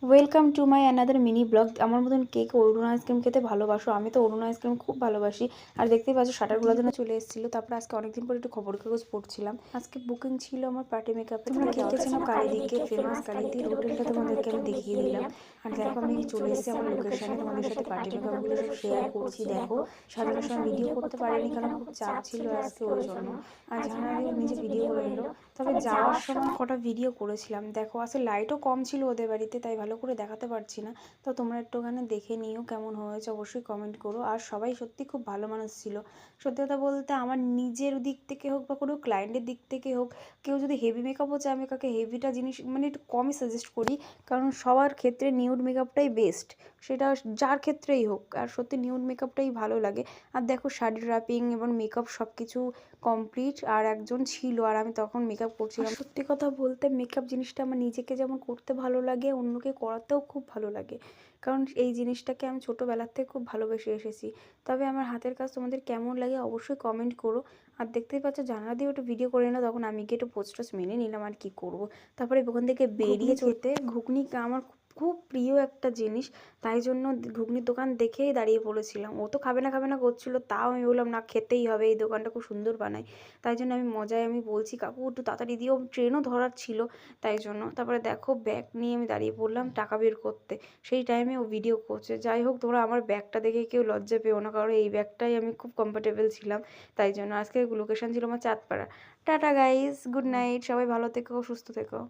Welcome to my another mini blog. আমার মতন কে কে অরুণ ice cream খেতে ভালোবাসো? আমি তো অরুণ আইসক্রিম খুব ভালোবাসি। আর দেখতেই পাচ্ছ শাটারগুলোর জন্য চলে এসেছিলো। তারপরে আজকে অনেকদিন পরে একটু খবর কাগজ পড়ছিলাম। আজকে বুকিং ছিল আমার পার্টি মেকআপে। তোমরা কে কে চেনো কালীদিকে? ফেমাস কালীদির হোটেলটা তোমাদেরকে আমি দেখিয়ে দিলাম। আর দেখো আমি চলে এসেছি আমার লোকেশনে, তোমাদের সাথে পার্টি মেকআপগুলো সব শেয়ার করছি। দেখো সাজানোর সময় ভিডিও করতে পারিনি কারণ খুব চাপ ছিল আজকে, ওই জন্য। আর জাহানারা নিজে ভিডিও করে নিল। তবে যাওয়ার সময় কটা ভিডিও করেছিলাম। দেখো আসলে লাইটও কম ছিল ওদের বাড়িতে, তাই ভালো করে দেখাতে পারছি না। তো তোমরা একটুখানি দেখে নিও কেমন হয়েছে, অবশ্যই কমেন্ট করো। আর সবাই সত্যি খুব ভালো মানুষ ছিল। সত্যি কথা বলতে আমার নিজের দিক থেকে হোক বা কোনো ক্লায়েন্টের দিক থেকে হোক, কেউ যদি হেভি মেকআপও চায় আমি কাকে হেভিটা জিনিস মানে একটু কমই সাজেস্ট করি। কারণ সবার ক্ষেত্রে নিউড মেকআপটাই বেস্ট, সেটা যার ক্ষেত্রেই হোক। আর সত্যি নিউড মেকআপটাই ভালো লাগে। আর দেখো শাড়ি ড্রাপিং এবং মেকআপ সব কিছু কমপ্লিট। আর একজন ছিল আর আমি তখন মেকআপ করছিলাম। সত্যি কথা বলতে মেকআপ জিনিসটা আমার নিজেকে যেমন করতে ভালো লাগে, অন্যকে করাতেও খুব ভালো লাগে। কারণ এই জিনিসটাকে আমি ছোটোবেলার থেকে খুব ভালোবেসে এসেছি। তবে আমার হাতের কাজ তোমাদের কেমন লাগে অবশ্যই কমেন্ট করো। আর দেখতেই পাচ্ছ জানালা দিয়ে একটু ভিডিও করে নিলাম, তখন আমি গিয়ে একটু পোস্ট টোস্ট মেনে নিলাম, আর কি করব। তারপরে ওখান থেকে বেরিয়ে চলতে ঘুগনি আমার খুব প্রিয় একটা জিনিস, তাই জন্য ঘুগনির দোকান দেখেই দাঁড়িয়ে পড়েছিলাম। ও তো খাবে না খাবে না করছিল, তাও আমি বললাম না খেতেই হবে, এই দোকানটা খুব সুন্দর বানায়। তাই জন্য আমি মজায় আমি বলছি কাকু একটু তাড়াতাড়ি দিও, ট্রেনও ধরার ছিল, তাই জন্য। তারপরে দেখো ব্যাগ নিয়ে আমি দাঁড়িয়ে পড়লাম টাকা বের করতে, সেই টাইমে ও ভিডিও করছে। যাই হোক তোমরা আমার ব্যাগটা দেখে কেউ লজ্জা পেও না, কারণ এই ব্যাগটাই আমি খুব কমফোর্টেবল ছিলাম, তাই জন্য। আজকে লোকেশন ছিল আমার Chandpara. Tata guys, good night, সবাই ভালো থেকো, সুস্থ থেকো।